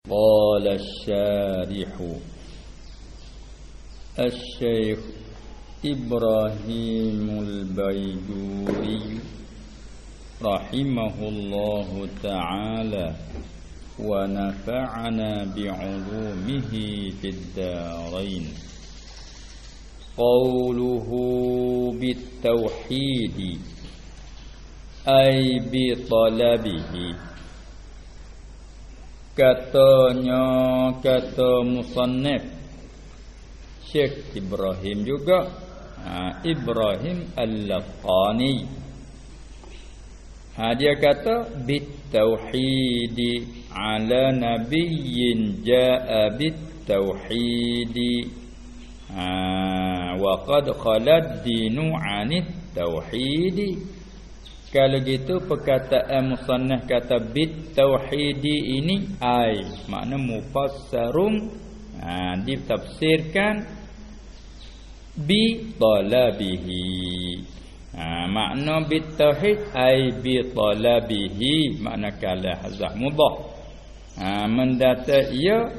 قال الشارح الشيخ إبراهيم البيجوري رحمه الله تعالى ونفعنا بعلومه في الدارين. قوله بالتوحيد أي بطلبه. Katanya kata musannif Syekh Ibrahim juga, Ibrahim Al-Laqani. Dia kata bitauhidi ala nabiyyin jaa bitauhidi wa qad khalad dinu anit tauhidi. Kalau gitu perkataan musannaf kata bitauhidi ini ai makna mufassarun, ditafsirkan bi talabihi. Makna bitauhid ai bi talabihi makna kala hazah mudah. Mendata ia,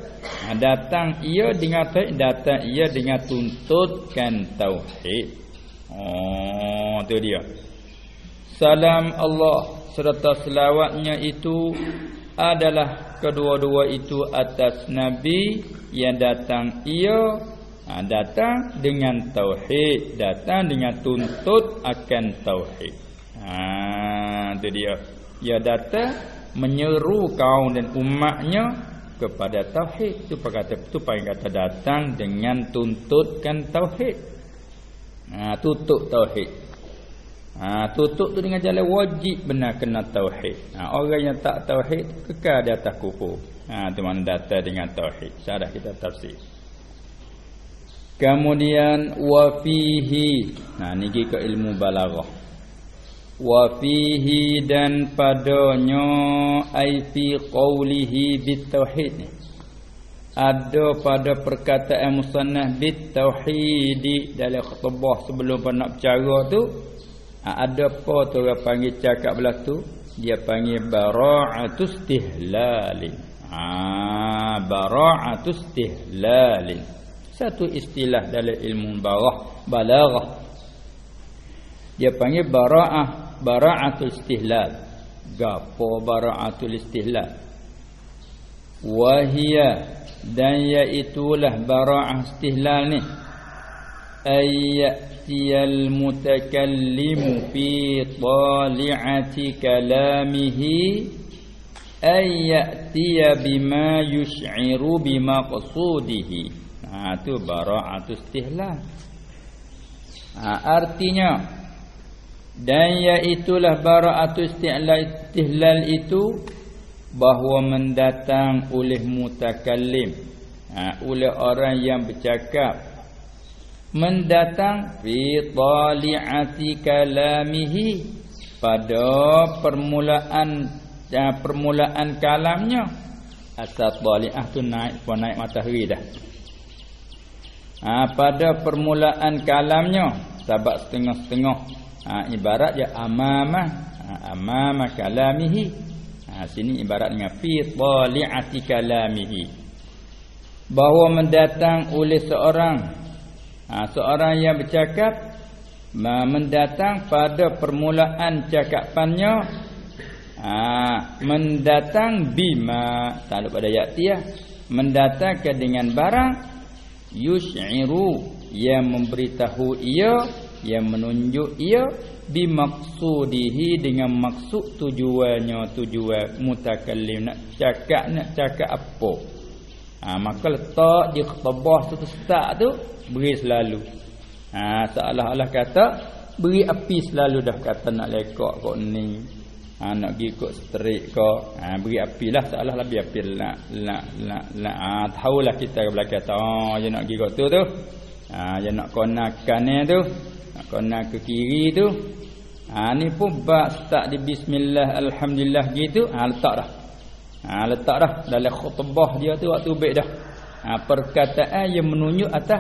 datang ia dengan tauhid, datang ia dengan tuntutkan tauhid. Tu dia. Salam Allah serta selawatnya itu adalah kedua-dua itu atas Nabi yang datang ia, datang dengan tauhid, datang dengan tuntut akan tauhid. Itu dia. Ia datang menyeru kaum dan umatnya kepada tauhid. Itu pakai kata datang dengan tuntutkan tauhid. Tutup tauhid. Tutup tu dengan jalan wajib benar kena tauhid. Orang yang tak tauhid kekal di atas kufur. Tu mana datang dengan tauhid. Syarah kita tafsir. Kemudian wa fihi. Ni ke ilmu balaghah. Wa fihi dan padanya ai fi qawlihi bitauhid ni. Ada pada perkataan musannaf bitauhid dalam khutbah sebelum nak bercara tu. Ada apa tu orang panggil cakap belah tu? Dia panggil bara'atus istihlalin. Bara'atus istihlalin. Satu istilah dalam ilmu balaghah. Dia panggil bara'atul istihlal. Gapo bara'atul istihlal? Wahia dan iaitulah bara'ah istihlal ni. Ayyatiyal mutakallimu fi tali'ati kalamihi ayyatiya bima yush'iru bimaqsudihi. Itu bara'atu istihlal. Artinya dan iaitulah bara'atu istihlal itu bahawa mendatang oleh mutakallim, oleh orang yang bercakap, mendatang fi tali'ati kalamihi pada permulaan kalamnya. Asal tali'ah tu naik matahari dah. Pada permulaan kalamnya, sabak setengah-setengah. Ibarat dia amama kalamihi. Sini ibarat dengan fi tali'ati kalamihi, bahawa mendatang oleh seorang yang bercakap, mendatang pada permulaan cakapannya, mendatang bima taluk pada ya'tiyah, mendatangkan dengan barang yush'iru yang memberitahu ia, yang menunjuk ia, bimaqsudihi dengan maksud tujuan mutakallim nak cakap apa. Maka letak di khutbah tu start tu beri selalu. Seolah-olah kata beri api selalu dah, kata nak lekak kok ni, nak pergi kok strik kok, beri api lah, seolah lebih api nak tahulah kita belakang kata dia nak pergi kok tu dia nak konakan ni tu, nak kona ke kiri tu. Ni pun bab start di bismillah alhamdulillah gitu, letak dah dalam khutbah dia tu waktu baik dah. Perkataan yang menunjuk atas,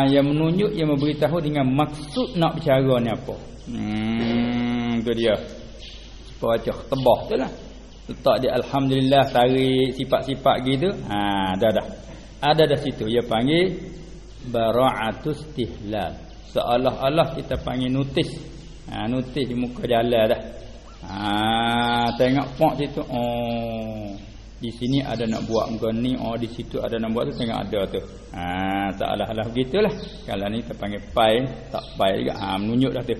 yang menunjuk, yang memberitahu dengan maksud nak bercara ni apa. Tu dia. Baca khutbah tu lah. letak di alhamdulillah, tarik sifat-sifat gitu. Dah. Ada dah situ dia panggil bara'atus istihlal. Seolah-olah kita panggil notis. Notis di muka jalan dah. Tengok pok situ. Di sini ada nak buat muka ni, di situ ada nak buat tu, tengok ada tu. Seolah-olah begitulah. Kalau ni kita panggil pai, tak pai juga. Menunjuk dah tu.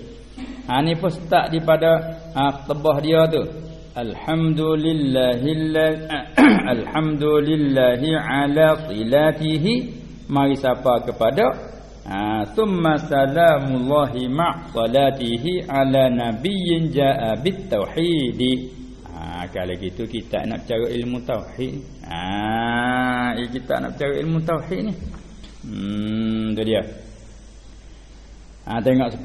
Ni pun start daripada tebah dia tu. Alhamdulillahi ala qilatihi. Mari sapa kepada thumma salamullahi ma'salatihi ala nabiyyin ja'a bit tauhid. Kalau gitu kita nak cari ilmu tauhid. Kita nak cari ilmu tauhid ni. Tu dia. Tengok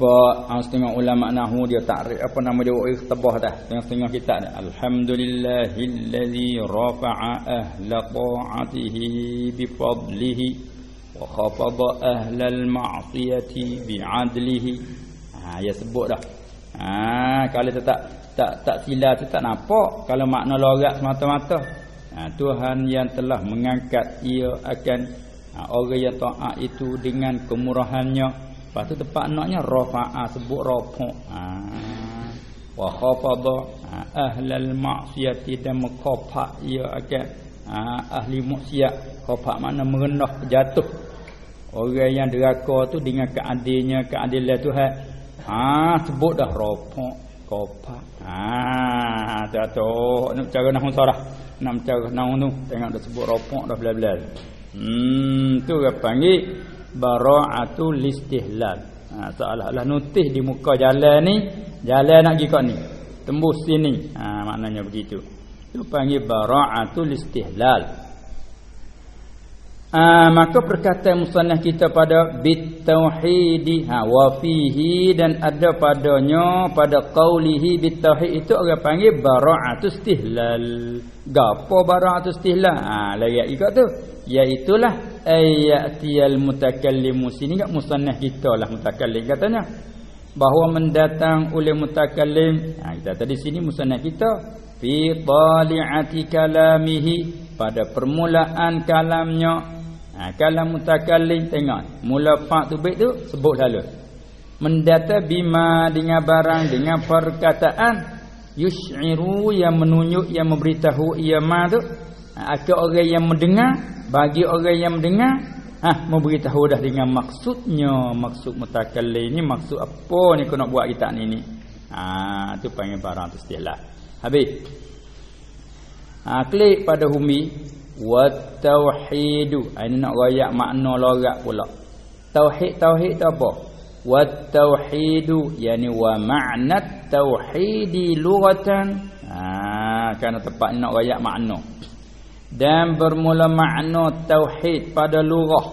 setengah ulama nahwu dia takrif apa nama dia tebah dah. Setengah kitab dah. Alhamdulillahillazi rafa'a ahla ta'atihi bi fadlihi wa khafada ahlal ma'siyati bi 'adlihi. Ya sebut dah. Kalau tak sila tu tak nampak. Kalau makna logat semata-mata. Tuhan yang telah mengangkat ia akan orang yang taat itu dengan kemurahannya. Lepas tu tempat naknya rafa'a, sebut rafa'. Wa khafada ahlal ma'siyati, dan mengkhafa ia akan ahli maksiat. Khafa makna merendah, jatuh. Orang yang deraka tu dengan keadilan Tuhan. Sebut dah rafa', khafa. Jatuh. Nak cara nahwu sarah. Nak cara nahwu tu tengok dah sebut rafa' dah belah-belah. Tu dia panggil bara'atul istihlal. Seolah-olah notis di muka jalan ni, jalan nak pergi kat ni, tembus sini. Maknanya begitu. Itu panggil bara'atul istihlal. Maka perkataan musannaf kita pada bit tauhid wa fihi, dan ada padanya pada qaulihi bit tauhid itu orang panggil bara'atul istihlal. Gapo bara'atul istihlal? Layak ikut tu. Iaitulah ayatiyal mutakallimu. Sini kat musannaf kita lah mutakallim katanya, bahawa mendatang oleh mutakallim. Kita tadi sini musannaf kita fi tali'ati kalamihi, pada permulaan kalamnya. Kalam mutakallim, tengok mula fa tu bait tu sebut lalu. Mendata bima, dengan barang, dengan perkataan yush'iru, yang menunjuk, yang memberitahu ia ma tu. Akan orang yang mendengar, bagi orang yang mendengar, memberitahu dah dengan maksudnya. Maksud mutakallim ni maksud apa ni kau nak buat kita ni. Tu panggil barang tu istilah. Habis. Klik pada humi wat tauhidu. Ini nak royak makna logat pula. Tauhid tu apa? Wat tauhidu yani wa ma'nat tauhidi lughatan. Kerana tepat ni nak royak makna. Dan bermula makna tauhid pada lughah.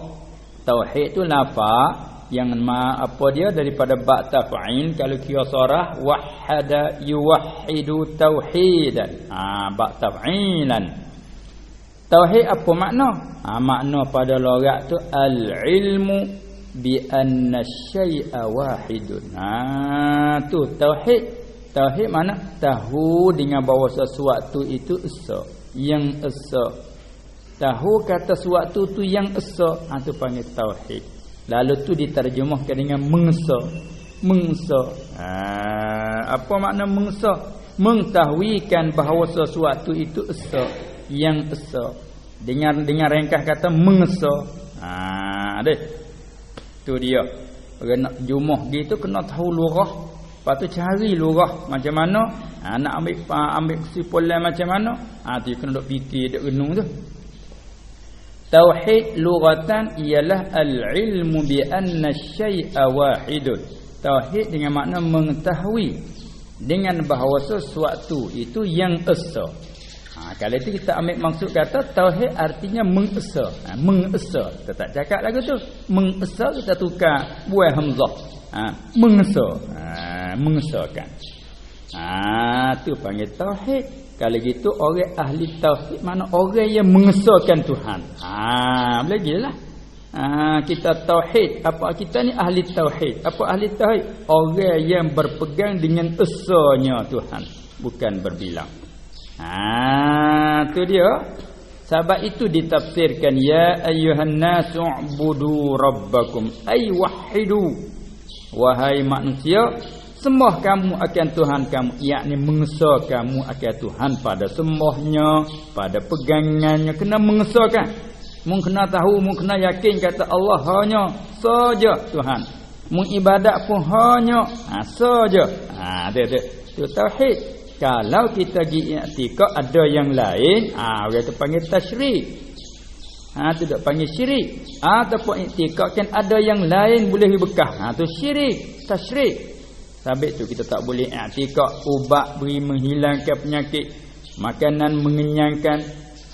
Tauhid tu lafaz yang apa dia daripada ba' taf'il. Kalau kira sarah wahada yuwahhidu tauhidan. Ba' taf'ilan. Tauhid apa makna? Makna pada logat tu al-ilmu bi anna syai'a wahidun. Tu tauhid. Tauhid mana? Tahu dengan bahawa sesuatu itu esa. Yang esa. Tahu kata sesuatu tu yang esa. Tu panggil tauhid. Lalu tu diterjemahkan dengan mengesa. Mengesa. Apa makna mengesa? Mengtahuikan bahawa sesuatu itu esa. Yang esa. Dengan ringkas kata mengesa. Deh. Tu dia. Orang nak jumah gitu kena tahu lughah. Lepas tu cari lughah macam mana. Nak ambil kesimpulan macam mana. Tu kena duk fikir, duk renung tu. Tauhid lughatan ialah al-ilmu bi anna syai'a wahidun. Tauhid dengan makna mengetahui dengan bahawa sesuatu itu yang esa. Kalau itu kita ambil maksud kata tauhid artinya mengesa. Mengesa. Kita tak cakap lagu tu. Mengesa kita tukar buah hamzah. Mengesa. Mengesakan. Tu panggil tauhid. Kalau gitu orang ahli tauhid mana orang yang mengesakan Tuhan. Boleh gilah. Kita tauhid, apa kita ni ahli tauhid. Apa ahli tauhid? Orang yang berpegang dengan esanya Tuhan, bukan berbilang. Tu dia. Sebab itu ditafsirkan ya ayyuhan nasu ubudu rabbakum ay wahidu. Wahai manusia, sembah kamu akan Tuhan kamu, yakni mengesa kamu akan Tuhan pada sembahnya, pada pegangannya, kena mengesakan. Mun kena tahu, mun kena yakin kata Allah hanya saja Tuhan. Mun ibadat pun hanya saja. Tu tauhid. Kalau kita pergi i'tikad ada yang lain, orang tu panggil tasyrik. Tu dak panggil syirik. Ataupun i'tikad kan ada yang lain boleh bekah. Tu syirik, tasyrik. Sebab tu kita tak boleh i'tikad ubat beri menghilangkan penyakit, makanan mengenyangkan,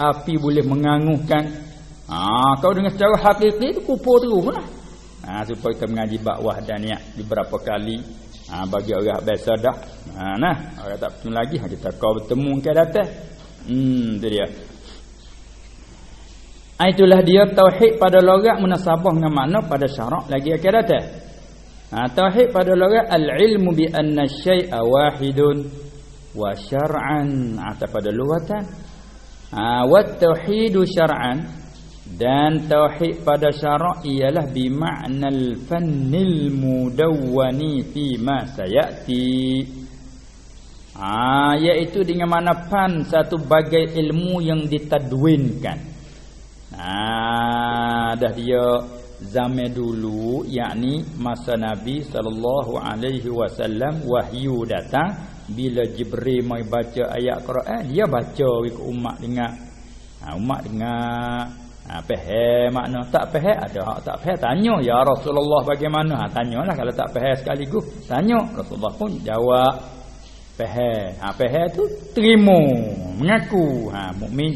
api boleh menganguhkan. Kau dengan secara hakiki tu kufur teruslah. Supaya kita mengaji bab wahdaniyah beberapa kali. Bagi orang biasa dah. Orang tak bertemu lagi kita kau bertemu ke datang. Tu dia. Itulah dia tauhid pada logat munasabah dengan makna pada syarak lagi akan datang. Tauhid pada logat al-ilmu bi anna syai'a wahidun wa syar'an atau pada lughatan. Wa tauhidu syar'an, dan tauhid pada syarak ialah bima'nal fannil mudawwani fi ma sayati. Iaitu dengan mana fan satu bagai ilmu yang ditadwinkan. Dah dia zaman dulu, yakni masa Nabi SAW wahyu datang. Bila Jibril mai baca ayat Quran, dia baca ke umat dengar. Umat dengar. Faham makna, tak faham ada hak tak faham, tanya ya Rasulullah bagaimana. Tanyalah, kalau tak faham sekaligus tanya. Rasulullah pun jawab faham. Faham tu terima, mengaku, mukmin.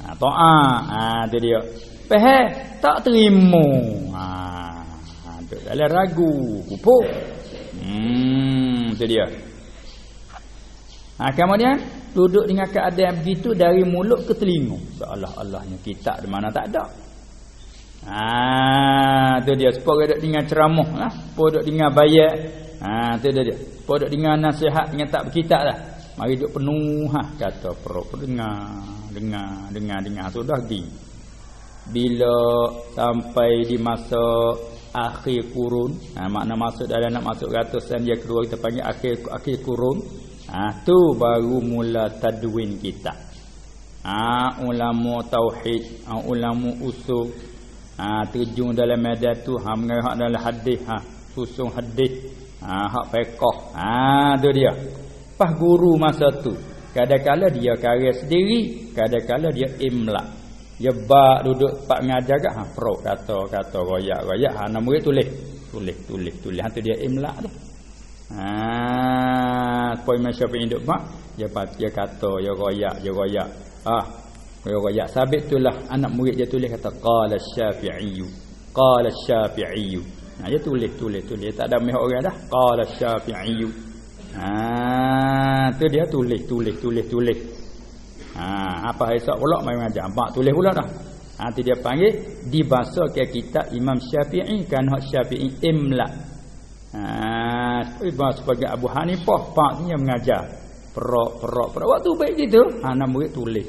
Taat, tu dia. Faham tak terima, tu dalam ragu, kufur. Tu dia. Kemudian duduk dengan keadaan begitu dari mulut ke telinga. Seolah-olahnya kitab di mana tak ada. Tu dia. Sepuluh duduk dengan ceramah lah. Sepuluh duduk dengan bayat. Tu dia. Sepuluh duduk dengan nasihat dengan tak berkitab lah. Mari duduk penuh kata perut dengar. Sudah pergi. Bila sampai di masa akhir kurun, makna masuk dalam nak masuk ratusan dia kedua, kita panggil akhir kurun. Tu baru mula tadwin kita. Ulama tauhid, ulama usul, terjun dalam medan tu, mengarah dalam hadis, susun hadis, hak fiqh. Tu dia. Pas guru masa tu, kadang-kala dia karya sendiri, kadang-kala dia imla. Dia bak duduk pak mengajar kat perut kata royak. Nak murid tulis. Tu dia imla tu. Poin Syafi'i duk mak dia kata dia royak. Royak sabit itulah anak murid dia tulis kata qala Syafi'i. Dia tulis dia tak ada mihak orang dah. Qala Syafi'i. Tu dia tulis. Apa esok pula mai mengajar mak tulis pula dah. Tu dia panggil di bahasa ke kitab Imam Syafi'i, kan hak Syafi'i imla. Sebagai Abu Hanifah paknya mengajar perok waktu baik gitu. Anak murid tulis.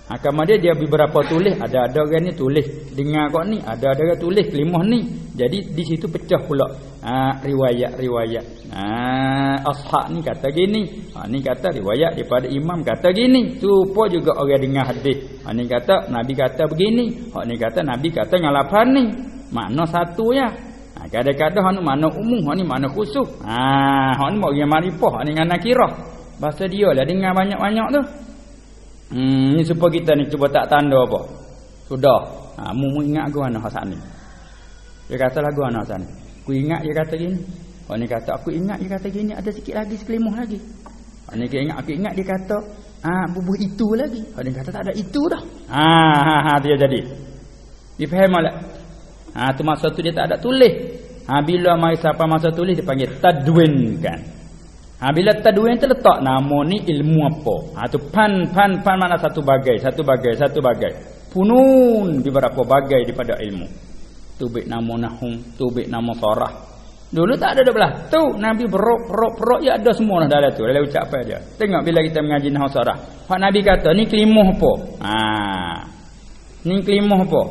Kemudian dia beberapa tulis, ada orang ni tulis dengar kau ni, ada orang tulis kelimah ni. Jadi di situ pecah pula riwayat. Ashab ni kata gini, ni kata riwayat daripada imam kata gini. Supaya juga orang dengar hadis. Ni kata Nabi kata begini, ni kata Nabi kata ngalapan ni. Makna satu ya. Kadang-kadang hak ni makna umum, hak ni makna khusus. Hak ni bagi marifah, hak ni dengan nakirah. Bahasa dia lah dengar banyak-banyak tu. Ni supaya kita ni cuba tak tanda apa. Sudah. Mu ingat aku ana hak ni. Dia kata lagu ana hak ni. Aku ingat dia kata gini. Hak ni kata aku ingat dia kata gini, ada sikit lagi sekelimah lagi. Hak ni aku ingat dia kata bubuh itu lagi. Hak ni kata tak ada itu dah. Dia jadi. Difaham tak? Tu masa tu dia tak ada tulis. Bila mari siapa masa tulis dia panggil tadwinkan. Bila tadwin tu letak nama ni ilmu apa. Tu pan mana satu bagai. Funun beberapa bagai daripada ilmu. Tu baik nama nahum, tu baik nama sarah. Dulu tak ada belah tu. Nabi berok ya ada semua dah dalam tu. Dalam ucapan dia. Tengok bila kita mengaji nahwu sarah. Hak Nabi kata ni kelimah apa? Ni kelimah apa?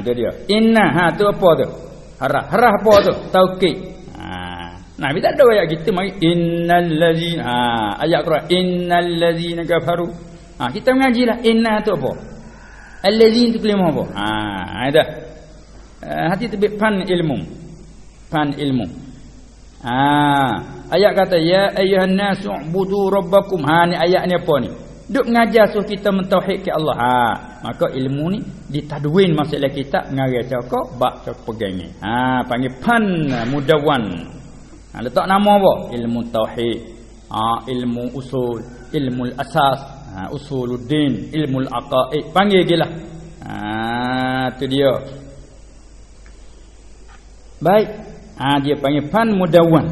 Tu dia. Inna tu apa tu? Harah apa tu? Taukid. Nabi tak ada ayat gitu mari innal ladzina ayat Quran innal ladzina kafaru. Kita mengajilah inna tu apa? Alladzina tu kelimah apa? Ada. Hati terbit fan ilmu. Ayat kata ya ayyuhan nasu ubudu rabbakum. Ni ayat ni apa ni? Duk mengajar suruh kita mentauhid ke Allah. Maka ilmu ni ditadwin masalah kita mengajar cakap bab pegang ni. Panggil fan mudawan. Letak nama apa? Ilmu tauhid. Ilmu usul, ilmu asas, usuluddin, ilmu aqaid. Panggil gilah. Tu dia. Baik. Dia panggil fan mudawan.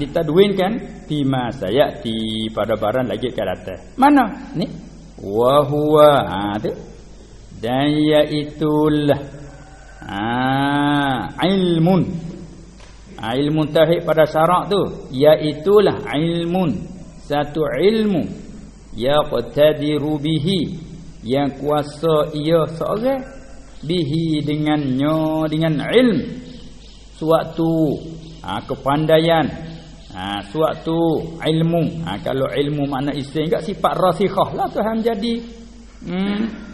Ditadwinkan bima sayati pada barang lagi ke atas. Mana? Ni. Wa huwa. Tu. Dan yaitulah ilmun. Ilmu tauhid pada syarak tu iaitulah ilmun, satu ilmu yaqtadiru bihi, yang kuasa ia seorang bihi dengannya, dengan ilmu suatu kepandaian, suatu ilmu. Kalau ilmu makna isim kat sifat rasikhah lah Tuhan jadi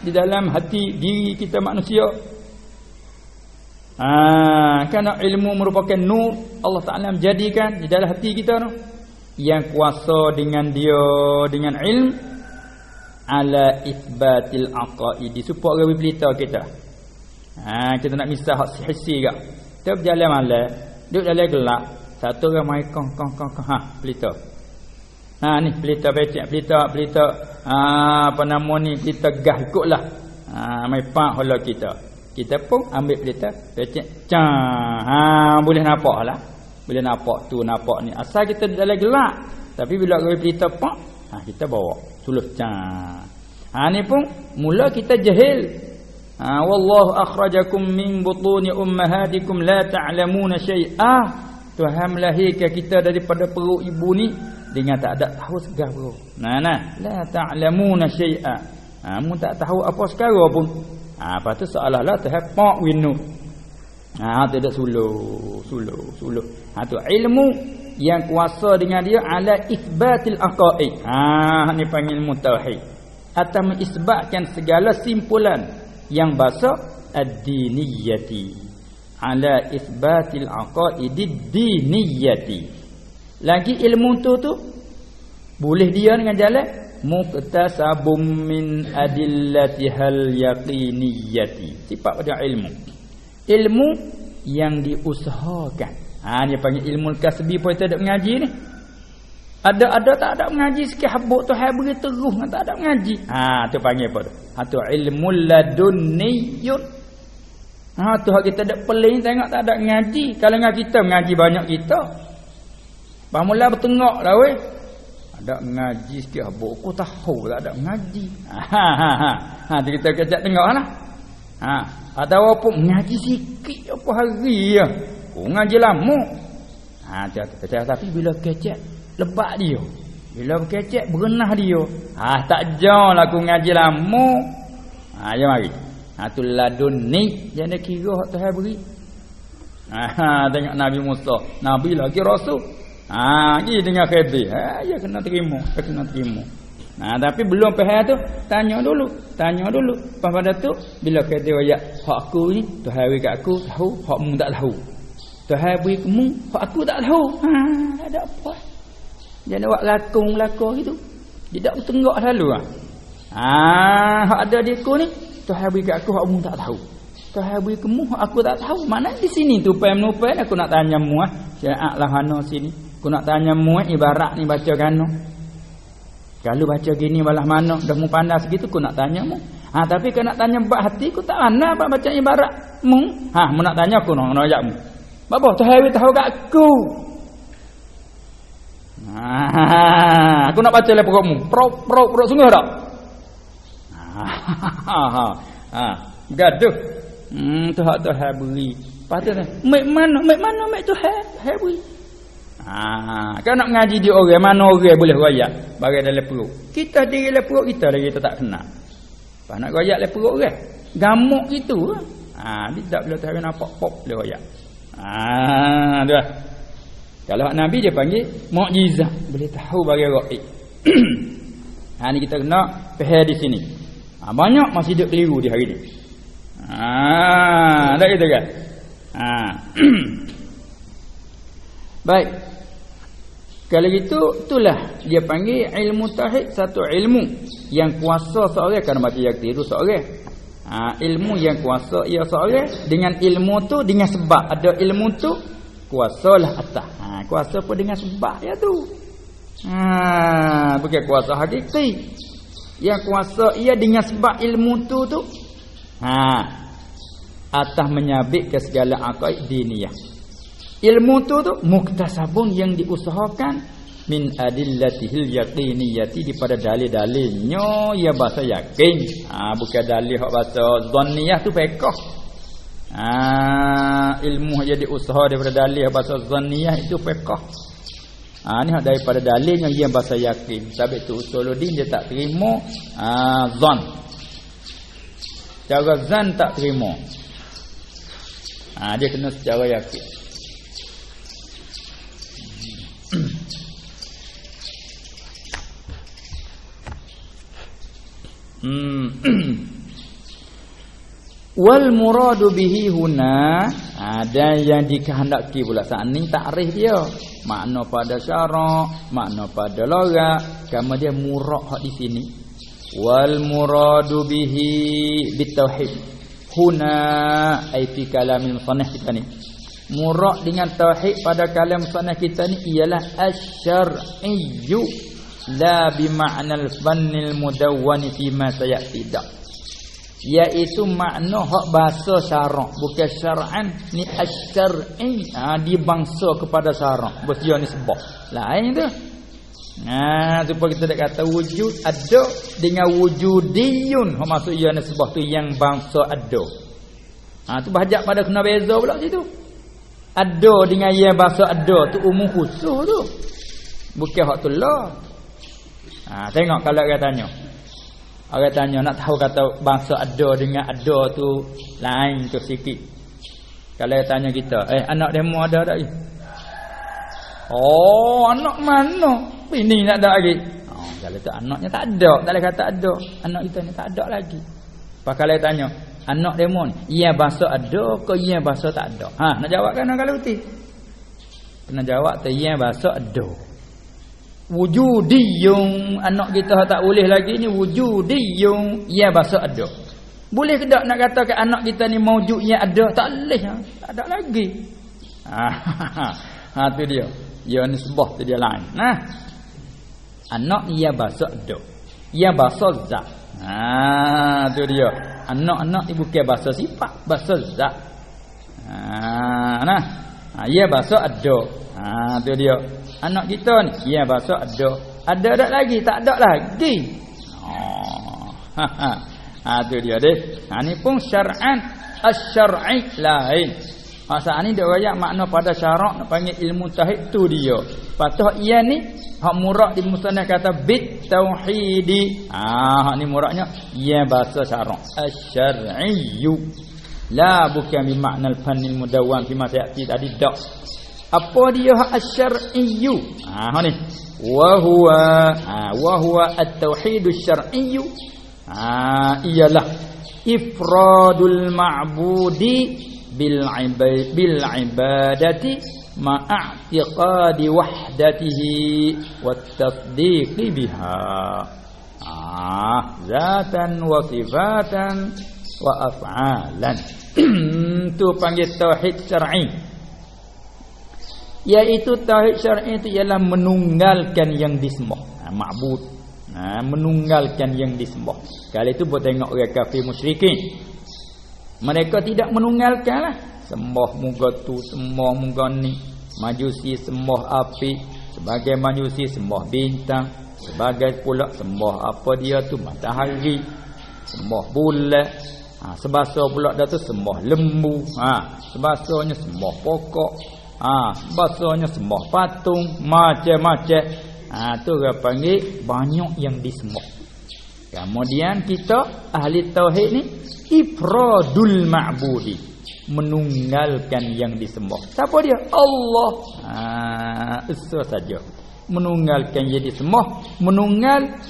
di dalam hati diri kita manusia. Kerana ilmu merupakan nur Allah Ta'ala menjadikan di dalam hati kita tu, yang kuasa dengan dia, dengan ilmu ala itsbatil aqaidi, supaya orang pelita kita. Kita nak misal hak hissi gak. Kita berjalan malam, duduk dalam gelap, satu orang mai kong pelita. Ni pelita becek, pelita apa nama ni, pelita gas ikutlah. Mai pak hola kita. Kita pun ambil pelita becek. Boleh nampak lah. Boleh nampak tu, nampak ni. Asal kita dalam gelap. Tapi bila ambil pelita pak, kita bawa. Suluh ni pun mula kita jahil. Wallahu akhrajakum min butuni ummahatikum la ta'lamuna syai'ah. Tuhan melahirkan kita daripada perut ibu ni dengan tak ada tahu segala perut. La ta'lamuna syai'ah. Mu tak tahu apa sekarang pun. Lepas tu seolah-olah Tuhan pak winu. Tu dak suluh. Tu ilmu yang kuasa dengan dia ala itsbatil aqaid. Ni panggil ilmu tauhid. Atau mengisbatkan segala simpulan yang bahasa ad-diniyati, ala itsbatil aqaidid diniyati. Lagi ilmu tu boleh dia dengan jalan muktasabum min adillatihal yaqiniyati. Sifat pada ilmu yang diusahakan. Dia panggil ilmu kasbi. Pun kita ada mengaji ni, ada tak ada mengaji sikit habuk tu hai beri terus tak ada mengaji. Tu panggil apa tu? Tu ilmul ladunniyun. Tu hak kita dak peling tengok tak ada mengaji. Kalau dengan kita mengaji banyak kita. Pamula bertengok lah weh. Ada mengaji sikit habuk aku tahu tak ada mengaji. Kita kecak tengoklah. Atau apa mengaji sikit apa hari ya. Mengaji lama. Tapi bila kecak lebat dia. Bila kecek berenah dia. Tak jauh lah aku ngaji lama. Jom mari. Tu ladun ni. Jangan kira hak Tuhan beri. Tengok Nabi Musa. Nabi lagi Rasul. Pergi dengan Khidir. Ya kena terima. Tapi belum faham tu. Tanya dulu. Lepas pada tu. Bila Khidir ayat. Hak aku ni. Tuhan beri kat aku. Tahu. Hak mu tak tahu. Tuhan beri ke mu. Hak aku tak tahu. Tak ada apa. Jangan buat lakon gitu. Dia tak bertenggak selalu hak ada di aku ni. Tuhan beri kat aku hak mu tak tahu. Tuhan beri ke mu hak aku tak tahu. Mana di sini tu pai aku nak tanya mu syariat lah hana sini. Aku nak tanya mu ibarat ni baca kano. Kalau baca gini balah mana dah mu pandai segitu aku nak tanya mu. Tapi kalau nak tanya bab hati aku tak ana baca ibarat mu. Mu nak tanya aku nak ajak mu. Bapa Tuhan beri tahu kat aku. Aku nak baca lah pokokmu. Prok sungguh tak? Gaduh. Tu hak Tuhan beri. Patutnya mek mana mek tu bui. Kau nak mengaji di orang mana orang boleh royak bagi dalam perut. Kita diri dalam perut kita lagi kita tak kenal. Pas nak royak dalam perut orang. Gamuk gitu. Tidak boleh tahu nampak pop boleh royak. Tu lah. Kalau Nabi dia panggil mukjizat, boleh tahu bagi gaib. Ni kita kena faham di sini. Banyak masih duk keliru di hari ni. Tak gitu kan? Baik. Kalau gitu itulah dia panggil ilmu tauhid, satu ilmu yang kuasa seorang kan baca yakti itu seorang. Ilmu yang kuasa ia seorang dengan ilmu tu dengan sebab ada ilmu tu kuasalah atas. Kuasa apa dengan sebab dia tu. Bukan kuasa hakiki. Yang kuasa ia dengan sebab ilmu tu atas menyabit ke segala aqaid diniyah. Ilmu tu muktasabun yang diusahakan min adillatihil yaqiniyati daripada dalil-dalilnya ia bahasa yakin. Bukan dalil hak bahasa zanniyah tu fiqh. Ilmu yang diusaha daripada dalil bahasa zanniyah itu fiqh. Ni daripada dalil yang ia bahasa yakin. Sebab itu usuluddin dia tak terima zan. Cara zan tak terima. Dia kena secara yakin. Wal muradu bihi huna ada yang dikehendaki pula saat ni takrif dia. Makna pada syarak, makna pada logat, kemudian murad hak di sini. Wal muradu bihi bitauhid. Huna ai fi kalamil musannaf kita ni. Murad dengan tauhid pada kalam musannaf kita ni ialah asy-syar'iyyu la bi ma'nal fannil mudawwan fi ma sayati dak. Iaitu makna hak bahasa syarak, bukan syar'an ni asy-syar'i dibangsa kepada syarak. Bersio ni sebab. Lain tu. Supaya kita tak kata wujud ada dengan wujudiyun. Hak maksud ia ni sebab tu yang bangsa ada. Tu bahajak pada kena beza pula situ. Ada dengan yang bahasa ada tu umum khusus tu. Bukan hak tu lah. Tengok kalau orang tanya. Orang tanya nak tahu kata bangsa ada dengan ada tu lain tu sikit. Kalau tanya kita, anak demo ada tak? Anak mana? Ini nak ada lagi. Kalau tu anaknya tak ada, tak boleh kata ada. Anak kita ni tak ada lagi. Kalau tanya, anak demo ni, ia bahasa ada ke ia bahasa tak ada? Nak jawab kan kalau uti? Kena jawab tu ia bahasa ada. Wujudiyung anak kita tak boleh lagi ni wujudiyung ia bahasa ada. Boleh ke tak nak kata ke anak kita ni maujud yang ada? Tak boleh. Tak ada lagi. Tu dia. Ya nisbah tu dia lain. Anak ia bahasa ada. Ia bahasa zat. Tu dia. Anak-anak ni bukan bahasa sifat, bahasa zat. Ia bahasa ada. Tu dia. Anak kita ni ia bahasa ada. Ada tak lagi? Tak ada lagi. Tu dia deh. Ni pun syar'an asy-syar'i lain. Masa ni dia royak makna pada syarak nak panggil ilmu tauhid tu dia. Patut ia ni hak murad di musannaf kata bit tauhidi. Hak ni muradnya ia bahasa syarak asy-syar'iyyu. La bukan bi makna al-fannil mudawwan fi ma ta'ti tadi dak. Apa dia hak asy-syar'iyyu? Ni. Wa huwa at-tauhidus syar'iyyu. Ialah ifradul ma'budi bil ibadati ma'a'tiqadi wahdatihi wat tasdiqi biha. Zatan wa sifatan wa af'alan. Tu panggil tauhid syar'i. Iaitu tauhid syar'i itu ialah menunggalkan yang disembah. Ma'bud. Menunggalkan yang disembah. Kali itu buat tengok orang kafir musyrikin. Mereka tidak menunggalkanlah. Sembah muga tu, sembah muga ni. Majusi sembah api. Sebagai majusi sembah bintang. Sebagai pula sembah apa dia tu matahari. Sembah bulan. Sebahasa pula dah tu sembah lembu. Sebahasanya sembah pokok. Bahasanya sembah patung, macam-macam. Tu orang panggil banyak yang disembah. Kemudian kita ahli tauhid ni ifradul ma'budi, menunggalkan yang disembah. Siapa dia? Allah. Itu saja. Menunggalkan yang disembah, menunggal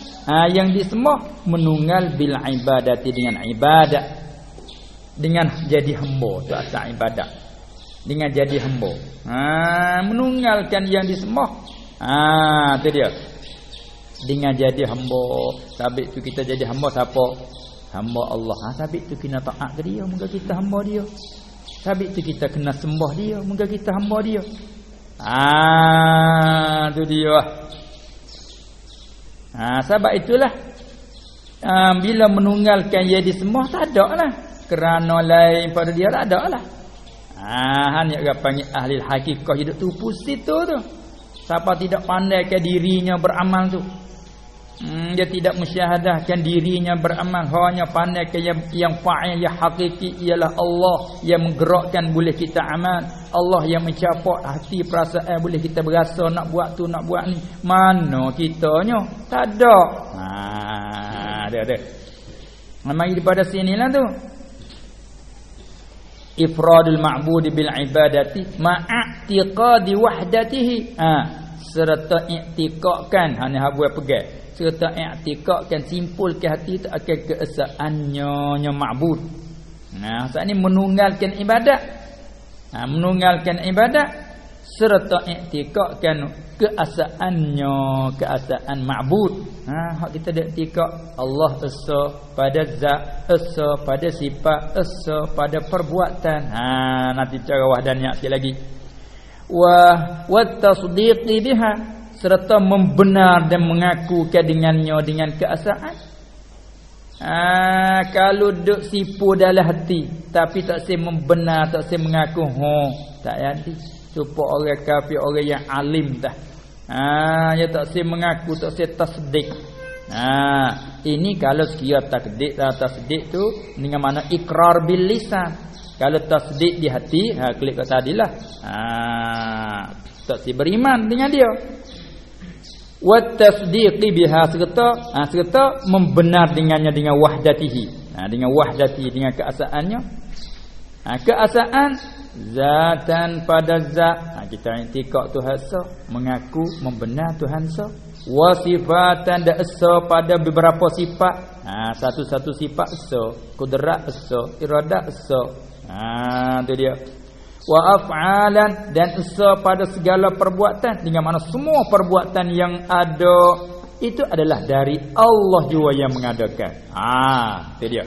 yang disembah, menunggal bil ibadati, dengan ibadat, dengan jadi hamba. Tu asal ibadat, dengan jadi hamba. Menunggalkan yang disembah. Tu dia. Dengan jadi hamba. Sabit tu kita jadi hamba siapa? Hamba Allah. Sabit tu kena taat ke dia, moga kita hamba dia. Sabit tu kita kena sembah dia, moga kita hamba dia. Tu dia. Sebab itulah bila menunggalkan yang disembah tak ada lah kerana lain pada dia, tak ada lah. Hanya orang panggil ahli hakikah hidup tu pusat tu. Siapa tidak pandaikan dirinya beramal tu, dia tidak mensyahadahkan dirinya beramal, hanya pandaikan yang fa'il, yang hakiki ialah Allah yang menggerakkan boleh kita amal, Allah yang mencapak hati perasaan boleh kita berasa nak buat tu nak buat ni. Mana kitanya? Tak ada. Ada. Mari daripada sinilah tu. Ifradul ma'budi bil ibadati ma'atiqadi wahdatihi. Serta i'tiqadkan, hanya habuai pegang. Serta i'tiqadkan, simpulkan hati itu akan keesaannya ma'bud. Saat ini menunggalkan ibadat. Menunggalkan ibadat serta i'tiqadkan keasaan ma'bud. Hak kita dak i'tiqad Allah esa pada zat, esa pada sifat, esa pada perbuatan. Nanti cara wahdaniyah sikit lagi. Wa tasdiqi biha, serta membenar dan mengakukan dengannya, dengan keasaan. Kalau duk sipu dalam hati tapi tak say membenar, tak say mengaku, tak jadi. Supaya orang kafir, orang yang alim dah. Dia tak say mengaku, tak say tasdik. Ini kalau sekira tasdik tu dengan mana ikrar bil lisan. Kalau tasdik di hati, klik kat tadilah. Tak say beriman dengan dia. Wa tasdiqi biha, serta membenar dengannya, dengan wahdatihi. Dengan wahdati, dengan keasaannya. Keasaan zatan pada zat. Kita i'tiqad Tuhan esa, mengaku membenar Tuhan esa. Wa sifatan dan esa pada beberapa sifat. Satu-satu sifat esa, kudrat esa, iradat esa. Tu dia. Wa af'alan, dan esa pada segala perbuatan, dengan mana semua perbuatan yang ada itu adalah dari Allah jua yang mengadakan. Tu dia.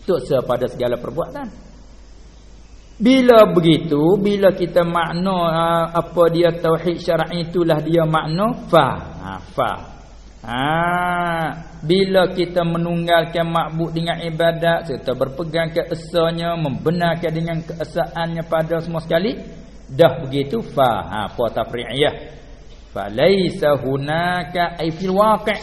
Tu esa pada segala perbuatan. Bila begitu, bila kita makna apa dia tauhid syar'i, itulah dia makna fa. Bila kita menunggalkan ma'bud dengan ibadat serta berpegang ke esanya, membenarkan dengan keesaannya pada semua sekali, dah begitu fa. Apa tafri'iyah? Fa laisa hunaka ay fil waqi',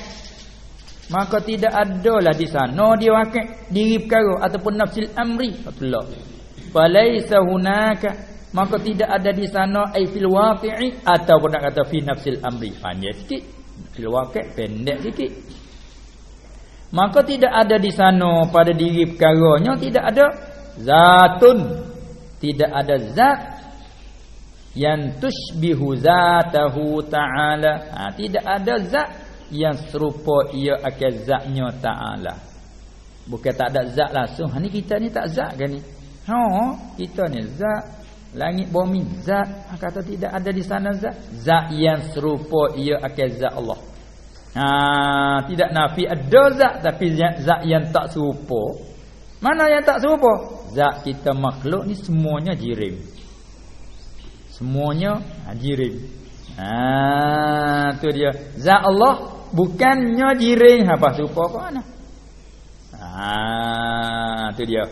maka tidak adalah di sana dia waqi', diri perkara ataupun nafsil amri. Betul. Fa laisa hunaka, maka tidak ada di sana ay fil waqi'i, ataupun nak kata fi nafsil amri. Panjang sikit. Fil waqi' pendek sikit. Maka tidak ada di sana pada diri perkaranya, tidak ada zatun, tidak ada zat yang tushbihu zatahu ta'ala. Tidak ada zat yang serupa ia akan zatnya ta'ala. Bukan tak ada zat langsung. Ni kita ni tak zat kan ni? Kita ni zat, langit bumi zat. Kata tidak ada di sana zat. Zat yang serupa ia akan zat Allah. Tidak nafi ada zat, tapi zat yang tak serupa. Mana yang tak serupa? Zat kita makhluk ni semuanya jirim. Semuanya jirim. Tu dia. Zat Allah bukannya jirim. Apa serupa apa mana? Tu dia.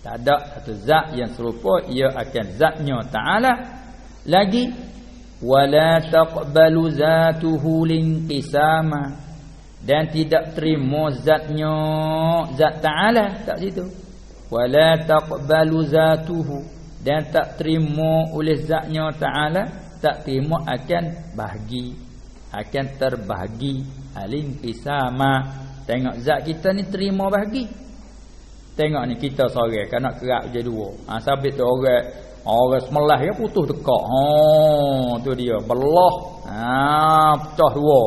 Tak ada satu zat yang serupa ia akan zatnya ta'ala. Lagi wala taqbalu zatuhu linqisama, dan tidak terima zatnya zat ta'ala tak situ. Wala taqbalu zatuhu, dan tak terima oleh zatnya ta'ala, tak terima akan bahagi, akan terbahagi. Al-inqisama, tengok zat kita ni terima bahagi. Tengok ni kita seorang kan nak kerak je dua. Sabit tu orang semelah ya putus tekak. Tu dia belah. Pecah dua.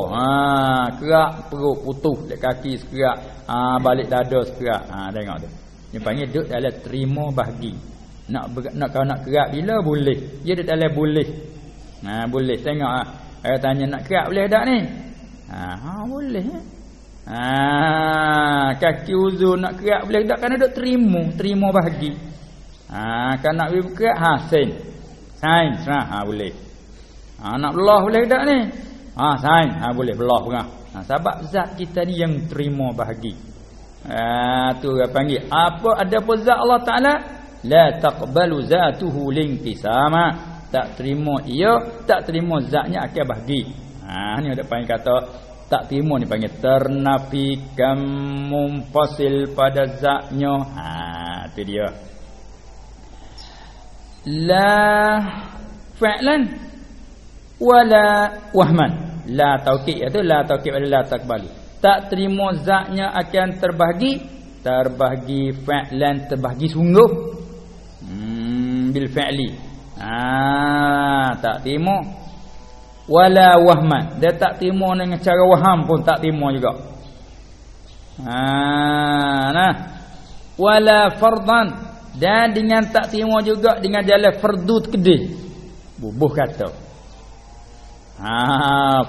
Kerak perut putus dekat kaki sekerak, balik dada sekerak. Tengok tu. Dia panggil duduk dalam terima bahagi. Kalau nak kerak bila boleh. Dia duduk dalam boleh. Boleh. Tengok tanya nak kerak boleh tak ni? Boleh. Kaki uzur nak kerak boleh tak? Kerana duduk terima bahagi. Kalau nak kerak sign boleh. Nak belah boleh tak ni? Sign boleh belah pun. Sebab zat kita ni yang terima bahagi. Tu dia panggil apa ada pun zat Allah Taala la taqbalu zatuhu linqisama, tak terima ia, tak terima zatnya akan bahagi. Ni ada panggil kata tak terima ni panggil ternafikan munfasil pada zatnya. Tu dia. La fa'lan wala wahman. La taukid itu la taukid pada la taqbalu. Tak terima zatnya akan terbahagi fa'lan, terbahagi sungguh. Bil fa'li. Tak terima. Wala wahman, dia tak terima dengan cara waham pun tak terima juga. Wala fardan, dan dengan tak terima juga dengan jalan fardu kedih. Bubuh kata.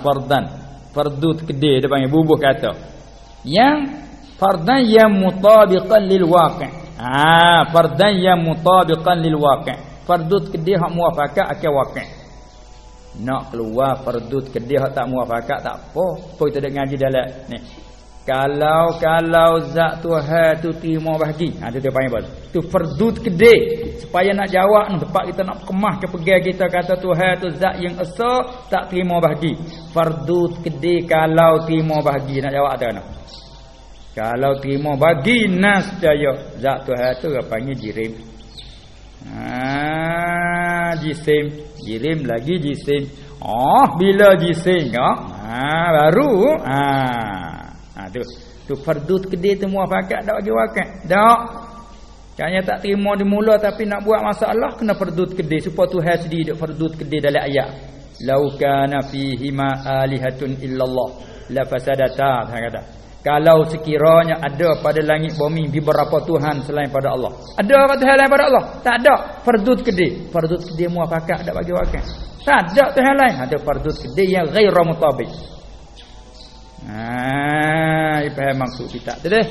Fardan, fardu kedih dia panggil bubuh kata. Yang fardan yang mutabiqan lil waqi'. Fardan yang mutabiqan lil waqi'. Fardu kedih hak muafakat akan waqi'. Nak keluar fardut kedih tak muafakat tak apa. Apa kita dah ngaji dalam ni. Kalau zat Tuhan tu terima bahagi. Tu dia panggil apa? Tu fardut kedih. Supaya nak jawab tempat kita nak kemah ke pegang kita kata Tuhan tu zat yang esa tak terima bahagi. Fardut kedih kalau terima bahagi. Nak jawab tak nak? Kalau terima bahagi nascaya zat Tuhan tu dia panggil jirim. Jirim lagi jisim. Bila jisim baru tu fardut kedih tu muafakat tak bagi wakat. Tak. Kanya tak terima di mula tapi nak buat masalah kena fardut kedih supaya Tuhan sendiri duk fardut kedih dalam ayat. Lau kana fihi ma alihatun illallah la fasadata, kata. Kalau sekiranya ada pada langit bumi beberapa Tuhan selain pada Allah. Ada apa Tuhan lain pada Allah? Tak ada. Fardut kedih. Fardut kedih muafakat tak bagi wakil. Tak ada Tuhan lain. Ada fardut kedih yang ghairu mutabiq. Faham maksud kita tu deh.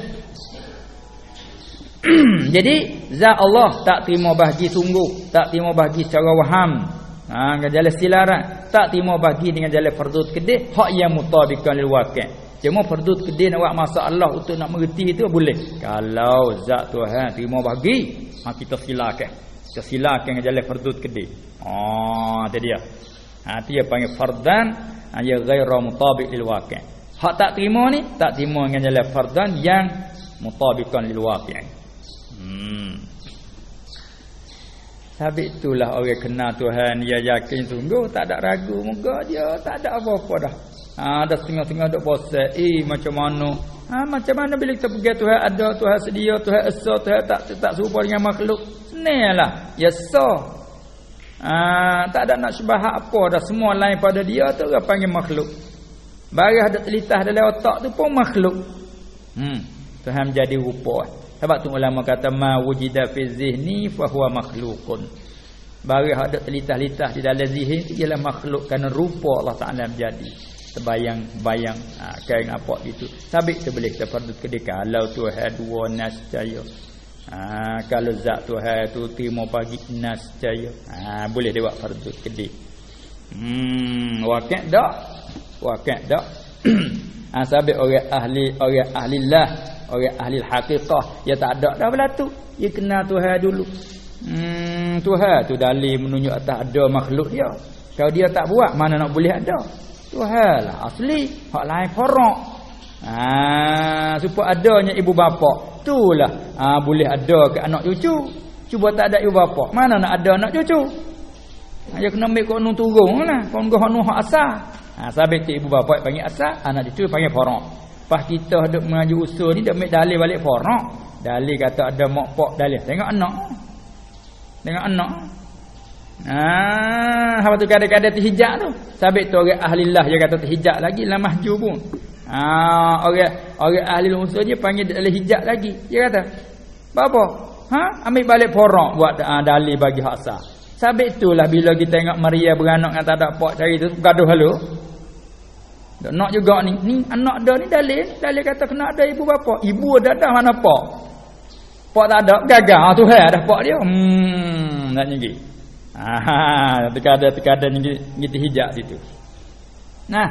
Jadi zat Allah tak terima bahagi sungguh, tak terima bahagi secara waham. Dengan jalan silaran, tak terima bahagi dengan jalan fardut kedih hak yang mutabiqan lil waqi'. Cuma fardut kedih nak buat masalah untuk nak mengerti itu boleh. Kalau zat Tuhan terima bahagi, kita silakan. Kita silakan dengan jalan fardut kedih. Itu dia. Itu dia panggil fardan ya ghairu mutabiq lil waqi'. Hak tak terima ni, tak terima dengan jalan fardan yang mutabiqan lil waqi'. Sabit itulah orang kenal Tuhan, dia yakin sungguh, tak ada ragu, moga dia tak ada apa-apa dah. Ada setengah-setengah duk puasa. Macam mana? Macam mana bila kita pergi Tuhan ada, Tuhan sedia, Tuhan esa, Tuhan tak serupa dengan makhluk. Senanglah. Ya sah. Tak ada nak syubhat apa dah, semua lain pada dia tu orang panggil makhluk. Barang ada telitah dalam otak tu pun makhluk. Tuhan menjadi rupa. Sebab tu ulama kata ma wujida fi zihni fa huwa makhluqun. Barang ada telitah-litah di dalam zihn itu ialah makhluk kerana rupa Allah Taala menjadi. Terbayang-bayang kain apa gitu. Sabit tu boleh kita fardut kedih kalau Tuhan dua nascaya. Kalau zat Tuhan tu terima pagi nascaya. Boleh dia buat fardut kedih. Wakil dak. Sabit orang ahlillah, orang ahli haqiqah, dia tak ada dah belatu. Dia kenal Tuhan dulu. Tuhan tu dalil menunjuk atas ada makhluk dia. Kalau dia tak buat mana nak boleh ada. Tuhan lah asli, hak lain farak. Supaya adanya ibu bapa. Itulah boleh ada ke anak cucu. Cuba tak ada ibu bapa, mana nak ada anak cucu? Dia kena ambil kau turun lah. Kau ngah hak asal. Sabit ibu bapa panggil asal, anak cucu panggil faraq. Pas kita duk mengaji usul ni dak ambil dalil balik faraq. Dalil kata ada mak pak dalil. Tengok anak. Tengok anak. Apa tu kadang-kadang terhijab tu. Sabit tu orang ahlillah dia kata terhijab lagi lah mahjub pun. Orang ahli usul dia panggil dalil hijab lagi. Dia kata, "Apa? Ambil balik faraq buat dalil bagi hak asal." Sabit itulah bila kita tengok Maria beranak dengan tak ada pak cari tu gaduh halu. Dak nak juga ni anak dah ni dalil kata kena ada ibu bapa. Ibu ada dah mana pak? Pak tak ada gagal tu dah pak dia. Nak nyigi. Terkadang nyigi hijab situ. Nah.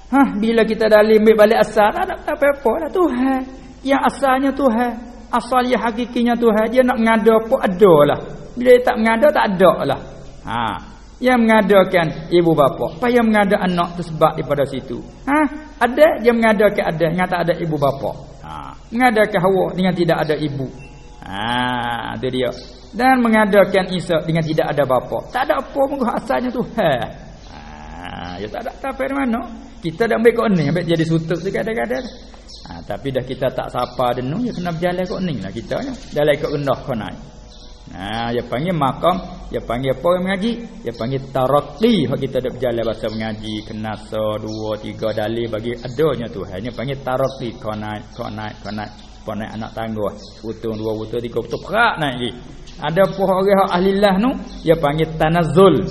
Bila kita dalil ambil balik asal tak ada apa-apa dah Tuhan. Yang asalnya Tuhan, asal yang hakikinya Tuhan, dia nak ngada apa adalah. Bila dia tak mengada tak ada lah. Yang mengadakan ibu bapa, apa yang mengada anak tu sebab daripada situ. Ada dia mengadakan ada dengan tak ada ibu bapa. Mengadakan Hawa dengan tidak ada ibu. Itu dia. Dan mengadakan Isa dengan tidak ada bapa. Tak ada apa pun asalnya Tuhan. Ya tak ada apa dari mana. Kita dah ambil kau ni, ambil jadi sutut tu kadang-kadang. Tapi dah kita tak sapa denung, ya kena berjalan kau ni lah kita nya. Jalan kau rendah kau naik. Dia panggil makam, dia panggil apa yang mengaji? Dia panggil taraqi. Hak kita dak berjalan bahasa mengaji, kena 2 3 dalil bagi adanya Tuhan. Dia panggil taraqi, kau naik. Kau naik anak tangga. Butung 2 butung 3 butung perak naik lagi. Ada pohon orang ahlillah nu, dia panggil tanazzul.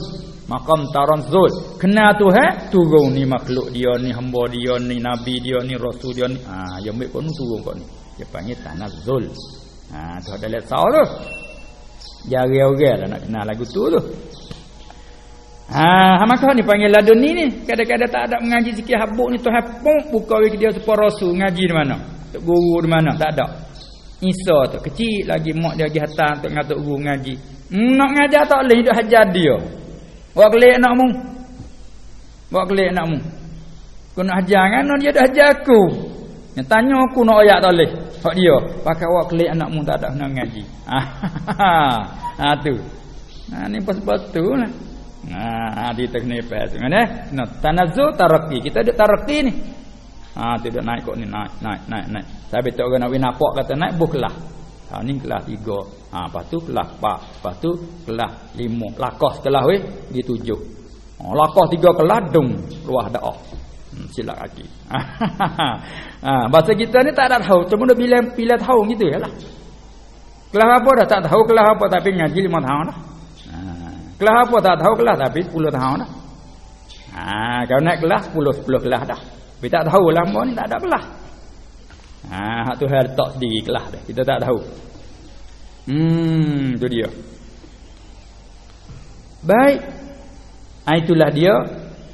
Makam taranzul. Kena Tuhan, turun ni makhluk dia ni, hamba dia ni, nabi dia ni, rasul dia ni. Dia ambil kau ni turun kau ni. Dia panggil tanazzul. Tu ada lihat sah tu. Jari orang lah nak kenal lagu tu. Maka ni panggil laduni ni. Kadang-kadang tak ada mengaji sikit habuk ni Tuhan pun buka bagi dia supaya rasul ngaji di mana? Tok guru di mana? Tak ada. Isa tu kecil lagi mak dia pergi hantar untuk ngatuk guru ngaji. Nak ngajar tak boleh hidup hajar dia. Buat kelik anakmu. Buat kelik anakmu. Kau nak hajar kan dia dah hajar aku. Yang tanya aku nak ayat tak boleh. Hak dia pakai awak kelik anakmu tak ada nak ngaji. Tu. Ni betul lah. Di teknik pas ngene. Tanazzul taraqi. Kita ada taraqi ni. Tu dah naik kok ni naik. Sampai tu orang nak win napak kata naik buh kelas. Ni kelas 3. Lepas tu kelas 4. Lepas tu kelas 5. Lakah kelas weh di 7. Lakah 3 kelas dung luah dah. Silap kaki. Bahasa kita ni tak ada tahu. Cuma dah bila tahu gitu ya lah. Kelas apa dah tak tahu kelas apa tapi ngaji 5 tahun dah. Kelas apa tak tahu kelas tapi 10 tahun dah. Kalau naik kelas 10 kelas dah. Tapi tak tahu lama ni tak ada kelas. Hak tu hal tak sendiri kelas dah. Kita tak tahu. Tu dia. Baik. Itulah dia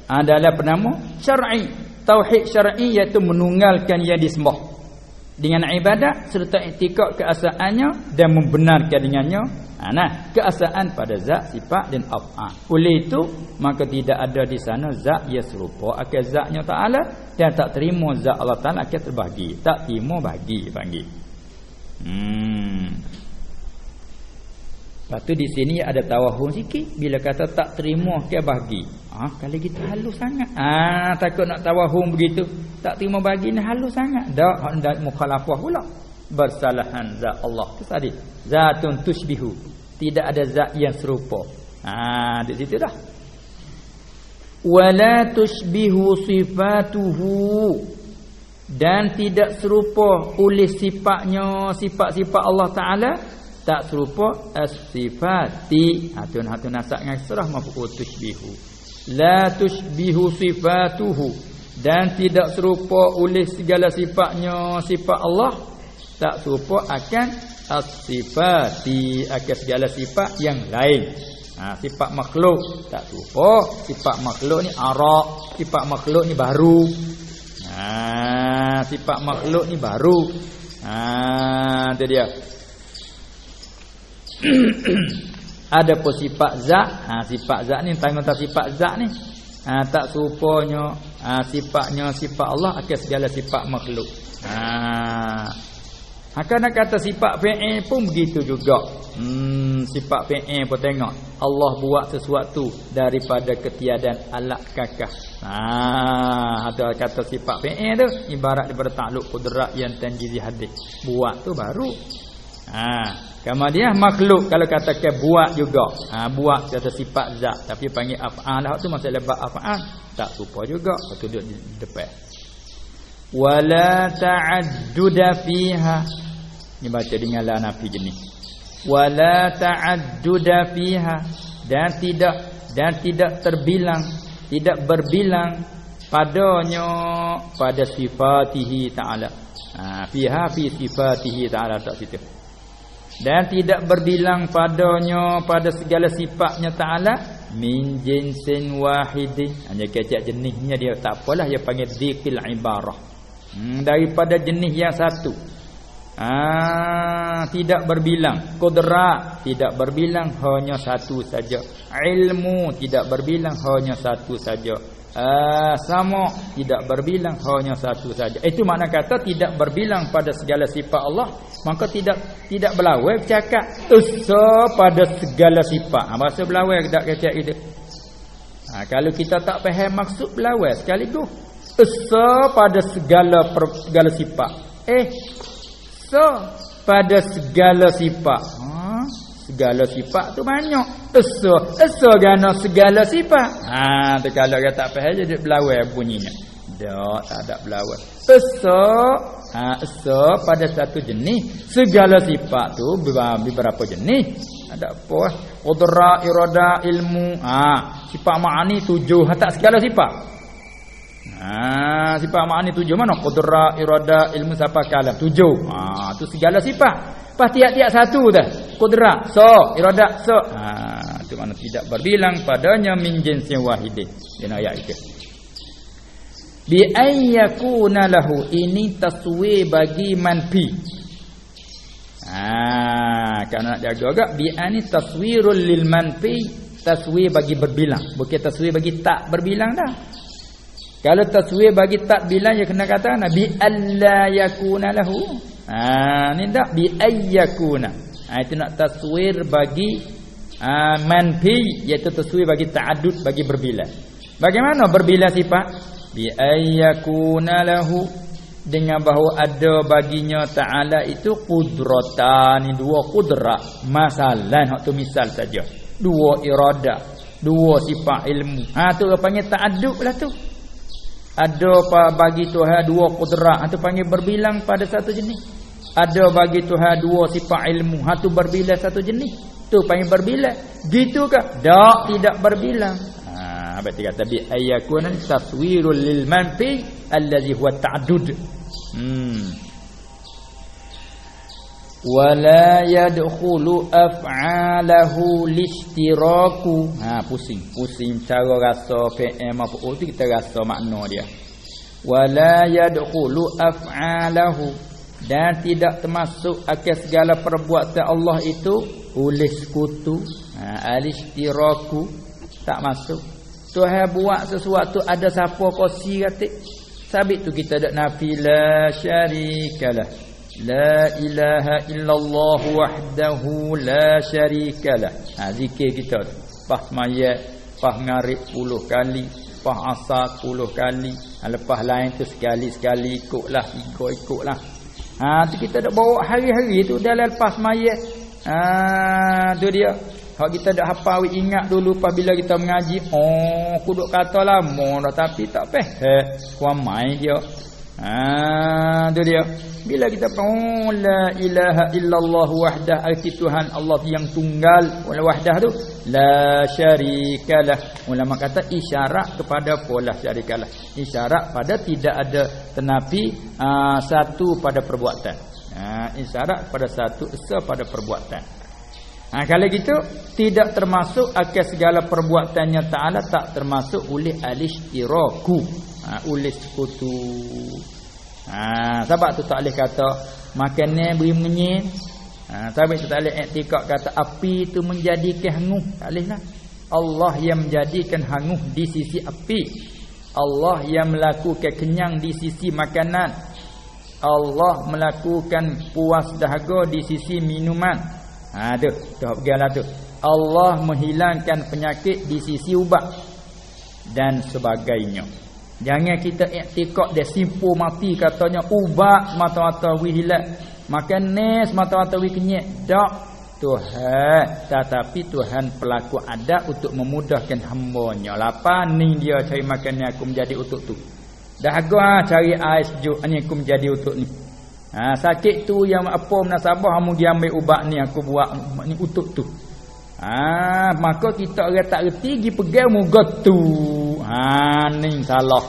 adalah penama syar'i. Tauhid syar'i iaitu menunggalkan yang disembah dengan ibadat serta i'tikad keasaannya dan membenarkan dengannya keasaan pada zat, sifat dan af'al. Oleh itu maka tidak ada di sana zat yang serupa akan zatnya Ta'ala dan tak terima zat Allah Ta'ala akan terbagi. Tak terima bagi panggil. Lepas tu di sini ada tawahum sikit bila kata tak terima ke bagi. Kalau kita halus sangat. Takut nak tawahum begitu. Tak terima bagi ni halus sangat. Dak hendak mukhalafah pula. Bersalahan zat Allah. Tu tadi. Zatun tushbihu. Tidak ada zat yang serupa. Di situ dah. Wala tushbihu sifatuhu. Dan tidak serupa oleh sifatnya, sifat-sifat Allah Ta'ala. Tak serupa as-sifati. Hatun nasab dengan serah maf'ul tushbihu. La tushbihu sifatuhu. Dan tidak serupa oleh segala sifatnya sifat Allah. Tak serupa akan as-sifati, akan segala sifat yang lain. Sifat makhluk tak serupa. Sifat makhluk ni arak. Sifat makhluk ni baru. Sifat makhluk ni baru. Itu dia. Ada pun sifat zat. Sifat zat ni tentang sifat zat ni Tak serupanya sifatnya sifat Allah akan segala sifat makhluk. Akan nak kata sifat fi'il pun begitu juga. Sifat fi'il pun tengok Allah buat sesuatu daripada ketiadaan alat kakah. Ada kata sifat fi'il tu ibarat daripada takluk qudrat yang tanjizi hadis. Buat tu baru. Kemudian makhluk kalau katakan buat juga. Buat kata sifat zat tapi panggil af'al tu masalah bab af'al tak serupa juga. Betul duduk di depan. Wala ta'adduda fiha. Ni baca dengan la nafi jenis. Wala ta'adduda fiha, dan tidak terbilang, tidak berbilang padanya pada sifatihi ta'ala. Fiha fi sifatihi ta'ala tak situ. Dan tidak berbilang padanya pada segala sifatnya ta'ala min jinsin wahidin. Hanya kecak jenisnya dia tak apalah dia panggil dzikil ibarah. Daripada jenis yang satu. Tidak berbilang. Qudrat tidak berbilang, hanya satu saja. Ilmu tidak berbilang, hanya satu saja. Sama tidak berbilang, hanya satu saja. Itu makna kata tidak berbilang pada segala sifat Allah, maka tidak berlawan bercakap esa pada segala sifat. Bahasa berlawan tak kecak itu. Kalau kita tak faham maksud berlawan sekaligus. Esa pada segala sifat. So pada segala sifat. Segala sifat tu banyak. Esa gana segala sifat. Tu kalau dia tak faham dia berlawan bunyinya. Tak ada berlawan. Esa pada satu jenis. Segala sifat tu beberapa jenis. Ada apa? Qudrat, irada, ilmu. Sifat ma'ani 7. Tak segala sifat. Sifat ma'ani 7 mana? Qudrat, irada, ilmu, siapa kalam 7. Tu segala sifat. Pas tiap-tiap satu dah. Qudrat, irada, tu mana tidak berbilang padanya min jinsin wahidin. Dia ayat itu. Bi ayyakuna lahu, ini taswir bagi manfi. Kalau nak jaga agak bi ani taswirul lil manfi, taswir bagi berbilang, bukan taswir bagi tak berbilang dah. Kalau taswir bagi tak bilang ya kena kata nabi alla yakuna lahu. Ni tak bi ayyakuna. Itu nak taswir bagi manfi, iaitu taswir bagi ta'addud, bagi berbilang. Bagaimana berbilang sifat? Bi ayyakuna lahu, dengan bahawa ada baginya ta'ala itu qudratan, dua qudrat. Masalah hak tu misal saja. Dua irada, dua sifat ilmu. Tu panggil ta'addud lah tu. Ada bagi Tuhan dua qudrat, tu panggil berbilang pada satu jenis. Ada bagi Tuhan dua sifat ilmu, tu berbilang satu jenis. Tu panggil berbilang. Gitu ke? Tidak berbilang. Berarti kata bi ayyakuna taswirul lil manfi allazi huwa ta'addud. Wala yadkhulu af'alahu lishtiraku. Pusing cara rasa fi'il maf'ul tu kita rasa makna dia. Wala yadkhulu af'alahu, dan tidak termasuk akan segala perbuatan Allah itu oleh sekutu. Al-ishtiraku tak masuk. Tuhan buat sesuatu ada siapa kosi kata. Sabit tu kita ada nafi la syarikalah. La ilaha illallah wahdahu la syarikalah. Zikir kita tu. Pas mayat, pas ngarib 10 kali, pas asar 10 kali. Lepas lain tu sekali-sekali ikutlah, ikutlah. Tu kita dak bawa hari-hari tu dalam lepas mayat. Tu dia. Hak kita dak hafal, ingat dulu apabila kita mengaji, aku duk kata lama dah tapi tak kuam mai dia. Tu dia. Bila kita la ilaha illallah wahdah, arti Tuhan Allah yang tunggal, wahdah tu la syarikalah. Ulama kata isyarat kepada pola syarikalah. Isyarat pada tidak ada tenapi satu pada perbuatan. Isyarat pada satu esa pada perbuatan. Kalau gitu tidak termasuk akan segala perbuatannya Ta'ala, tak termasuk oleh al-ishtiraku, oleh sekutu. Sebab tu tak boleh kata makanan beri menyin. Sebab tu tak boleh iktikad kata api tu menjadi kehangu. Tak boleh lah. Allah yang menjadikan hangus di sisi api, Allah yang melakukan kenyang di sisi makanan, Allah melakukan puas dahaga di sisi minuman. Tu pegalah tu. Allah menghilangkan penyakit di sisi ubat dan sebagainya. Jangan kita iktikad dia simpul mati katanya ubat mata-mata wi hilang, makan nes mata-mata wi kenyek. Tak, Tuhan, tetapi Tuhan pelaku adat untuk memudahkan hamba-Nya. Lapar ni dia cari makannya aku menjadi untuk tu. Dahaga cari air sejuk ni aku menjadi untuk ni. Sakit tu yang apa munasabah kamu dia ambil ubat ni aku buat ni untuk tu. Maka kita orang tak reti pergi pegang muka tu. Ni salah.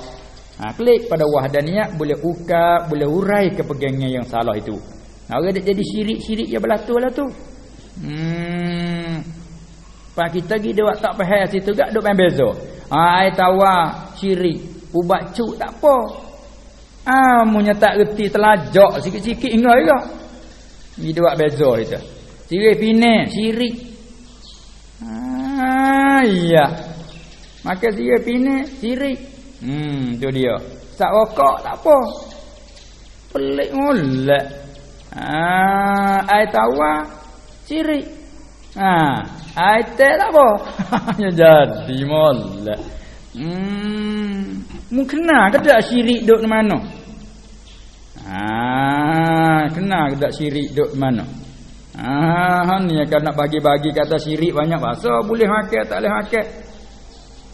Klik pada wahdaniyah boleh ukap, boleh urai kepegangnya yang salah itu. Orang dah jadi syirik-syirik ya belatu lah tu. Pak kita pergi dia tak faham situ gak duk main beza. Ai tawar syirik, ubat cuk tak apa. Munnya tak reti telajak sikit-sikit ingat juga. Ni dia buat beza itu. Syirik pinang, syirik. Iya. Maka syirik pinang, syirik. Tu dia. Sak rokok tak apa. Pelik molek. Ai tawar syirik. Ai teh tak apa. Ya jadi molek. Mungkin ke tak syirik duk di mana? Kena ke tak syirik duk di mana? Ni akan nak bagi-bagi kata syirik banyak bahasa, boleh makan tak boleh makan.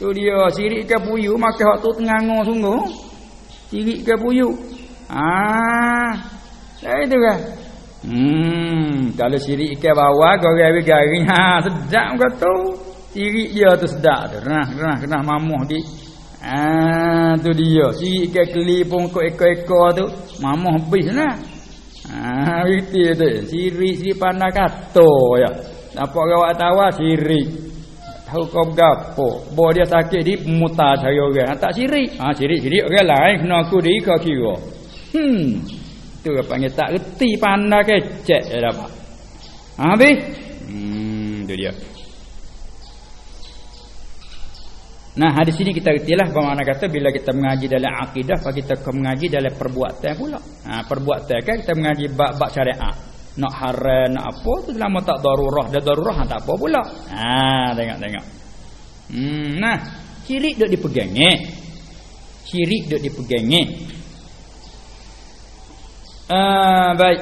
Tu dia syirik ke puyu makan hak tu tengangor sungguh. Syirik ke puyu. Itu kan. Kalau syirik ke bawah garing-garing sedap kata. Syirik dia tu sedap tu. Kena mamuh di. Tu dia. Syirik ke keli pun ekor-ekor tu mamuh habis lah. Itu tu. Syirik pandai kata ya. Nampak gawat tawa syirik. Tahu kau gapo. Bawa dia sakit di mutar cari orang. Tak syirik. Syirik orang lain kena aku di kau kira. Tu apa panggil tak reti pandai kecek dia dapat. Habis. Tu dia. Nah, hadis sini kita retilah bermakna kata bila kita mengaji dalam akidah, kita mengaji dalam perbuatan pula. Perbuatan kan kita mengaji bab syariat. Nak haram, nak apa tu selama tak darurah, dah darurah tak apa pula. Tengok. Nah, syirik duk dipegangi. Syirik duk dipegangi. Baik.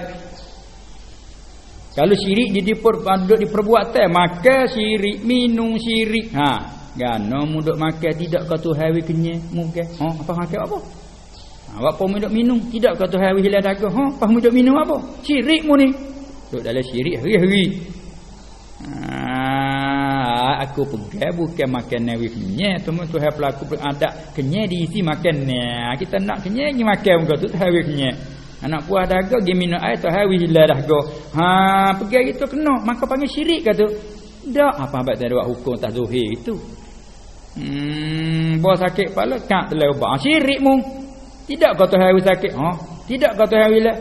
Kalau syirik jadi diperbuatan, maka syirik minum syirik. Gana muduk makan tidak kata hari kenyang mungkin. Apa makan apa? Apa muduk minum tidak kata hari hilang daga. Apa muduk minum apa? Syirik mu ni. Duk dalam syirik hari-hari. Aku pegang bukan makan hari kenyang, cuma Tuhan pelaku ada kenyang diisi makan ni. Kita nak kenyang ni makan muka tu hari kenyang. Anak buah daga dia minum air tu hari hilang daga. Pegang itu kena, maka panggil syirik kata. Dak apa abad dia buat hukum tak zuhir itu. Bawa sakit kepala kak telah ubah. Syirik mu. Tidak kata hari sakit. Tidak kata hari hilang.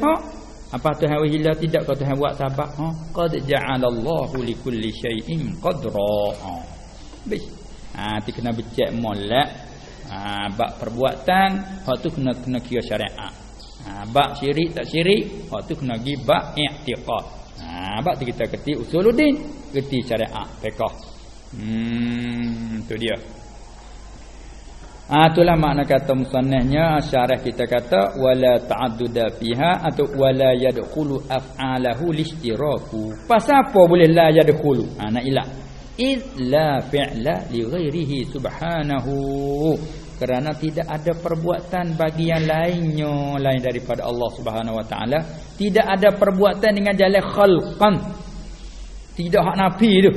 Apa tu hari hilang tidak kata hari buat sabab. Qad ja'alallahu likulli syai'in qadra. Baik. Ti kena becek molek. Bab perbuatan, hak tu kena kira syariat. Bab syirik tak syirik, hak tu kena gi bab i'tiqad. Bab tu kita kerti usuluddin, kerti syariat fiqh. Tu dia. Itulah makna kata musannahnya syarah kita kata wala ta'adduda fiha atau wala yadkhulu af'alahu lishtiraku. Pasal apa boleh la yadkhulu? Nak ilah. Illa fi'la li ghairihi subhanahu. Kerana tidak ada perbuatan bagi yang lainnya lain daripada Allah Subhanahu wa taala. Tidak ada perbuatan dengan jalan khalqan. Tidak hak nafi tu.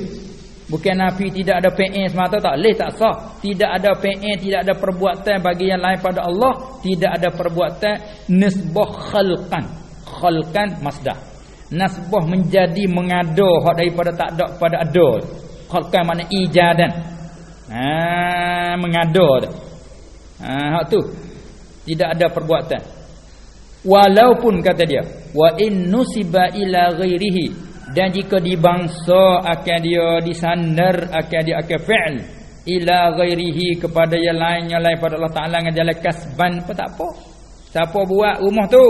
Bukan nafi tidak ada PN semata tak leh tak sah. Tidak ada PN, tidak ada perbuatan bagi yang lain pada Allah, tidak ada perbuatan nisbah khalqan. Khalqan masdar. Nasbah menjadi mengada hak daripada tak ada kepada ada. Khalqan makna ijadan. Mengada tu. Hak tu tidak ada perbuatan. Walaupun kata dia wa in nusiba ila ghairihi, Dan jika dibangsa akan dia disandar akan dia akan fi'l ila ghairihi kepada yang lainnya lain pada Allah Taala dengan jalan kasban pun tak apa. Siapa buat rumah tu?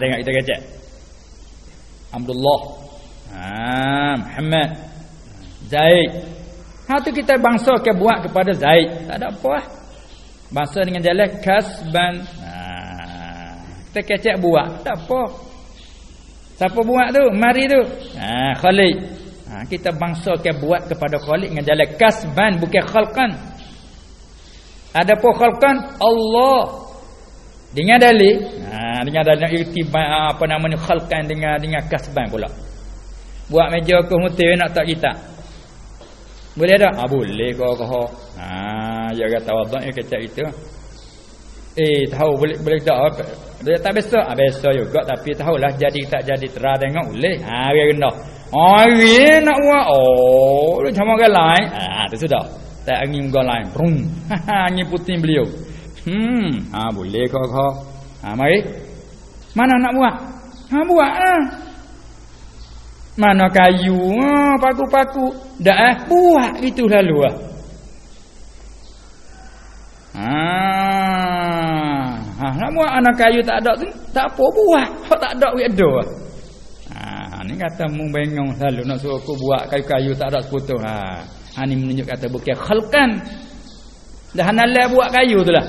Tengok kita kecek. Abdullah. Muhammad. Zaid. Tu kita bangsa ke buat kepada Zaid. Tak ada apa lah. Bangsa dengan jalan kasban. Kita kecek buat. Tak apa. Siapa buat tu? Mari tu. Khalid. Kita bangsa ke buat kepada Khalid dengan jalan kasban bukan khalqan. Ada apa khalqan? Allah. Dengan dalil. Dengan dalil irtibat apa namanya khalqan dengan kasban pula. Buat meja ke hotel nak tak kita. Boleh tak? Boleh kau. Ya kata waduk ya kecak itu. Tahu boleh tak? Dia tak biasa. Biasa juga tapi tahulah jadi tak jadi terang tengok boleh. Dia kena. Dia nak buat. Dia macam orang lain. Tu sudah. Tak angin orang lain. Brum. Angin puting beliau. Boleh kau. Mari. Mana nak buat? Buat lah. Mana kayu? Paku-paku. Dah buat itu lalu lah. Nak buat anak kayu tak ada tu tak apa buat. Hak tak ada wek ada. Ni kata mu bengong selalu nak suruh aku buat kayu-kayu tak ada seputus. Ni menunjuk kata bukan khalqan. Dah halal buat kayu tu lah.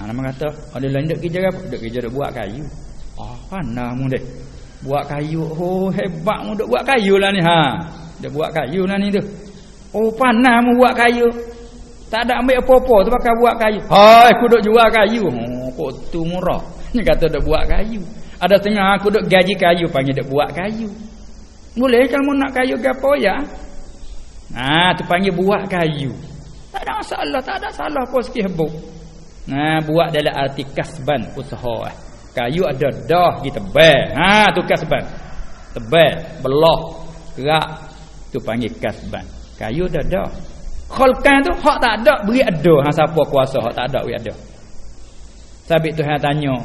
Nama kata ada lain dak kerja apa? Dak kerja dak buat kayu. Panah mu deh. Buat kayu. Hebat mu dak buat kayu lah ni. Dak buat kayu lah ni tu. Panah mu buat kayu. Tak ada ambil apa-apa tu pakai buat kayu. Aku duk jual kayu. Kok tu murah. Ni kata duk buat kayu. Ada tengah aku duk gaji kayu panggil duk buat kayu. Boleh kalau nak kayu ke apa ya? Tu panggil buat kayu. Tak ada masalah, tak ada salah apa sikit hebuk. Buat dalam arti kasban usaha. Kayu ada dah kita tebal. Tu kasban. Tebal, belah, kerak. Tu panggil kasban. Kayu dah. Khalqan tu hak tak ada beri ada. Siapa kuasa hak tak ada beri ada. Sabit Tuhan tanya,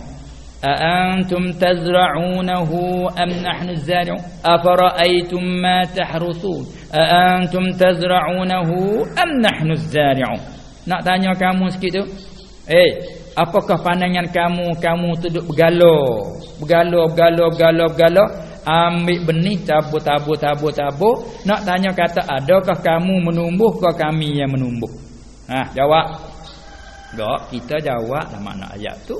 "Aantum tazra'unahu am nahnu az-zari'un? Afara'aytum ma tahrusun? Aantum tazra'unahu am nahnu az-zari'un?" Nak tanya kamu sikit tu. Apakah pandangan kamu tu duk bergalau. Ambil benih tabur. Nak tanya kata adakah kamu menumbuh ke kami yang menumbuh? Jawab. Tak, kita jawab lah makna ayat tu.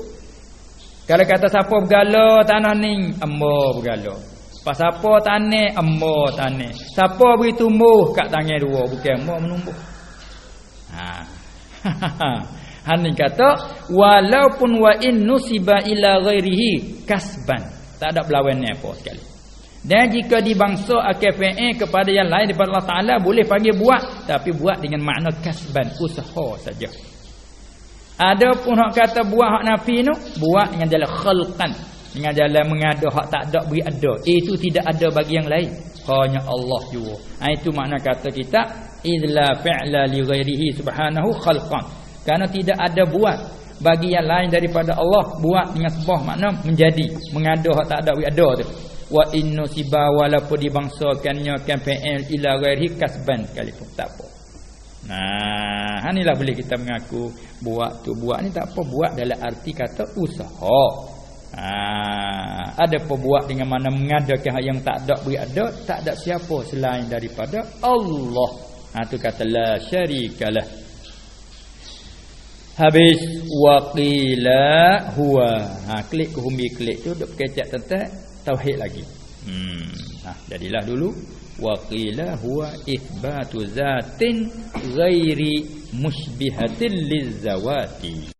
Kalau kata siapa bergalau tanah ni, ambo bergalau. Pas siapa tanah, ambo tanah. Siapa beri tumbuh kat tangan dua, bukan ambo menumbuh. Hani kata walaupun wa in nusiba ila ghairihi kasban. Tak ada berlawan ni apa sekali. Dan jika dibangsa akfa'e kepada yang lain daripada Allah Taala boleh panggil buat, tapi buat dengan makna kasban, usaha saja. Adapun hak kata buat hak nafi tu, buat dengan jalan khalqan, dengan jalan mengada hak tak ada beri ada. Itu tidak ada bagi yang lain. Hanya Allah jua. Itu makna kata kita illa fi'la li ghairihi subhanahu khalqan. Karena tidak ada buat bagi yang lain daripada Allah, buat dengan sebab makna menjadi, mengada hak tak ada beri ada tu. Wa innu siba walaupun dibangsakannya kan fa'il ila ghairihi kasban sekalipun tak apa. Inilah boleh kita mengaku buat tu buat ni tak apa, buat dalam arti kata usaha. Ada perbuat dengan mana mengadakan yang tak ada beri ada, tak ada siapa selain daripada Allah. Tu kata la syarikalah. Habis waqila huwa. Klik humbi klik tu duk kecak tentang tauhid lagi. Jadilah dulu waqila huwa itsbatu zatin ghairi musybihatil lizawati.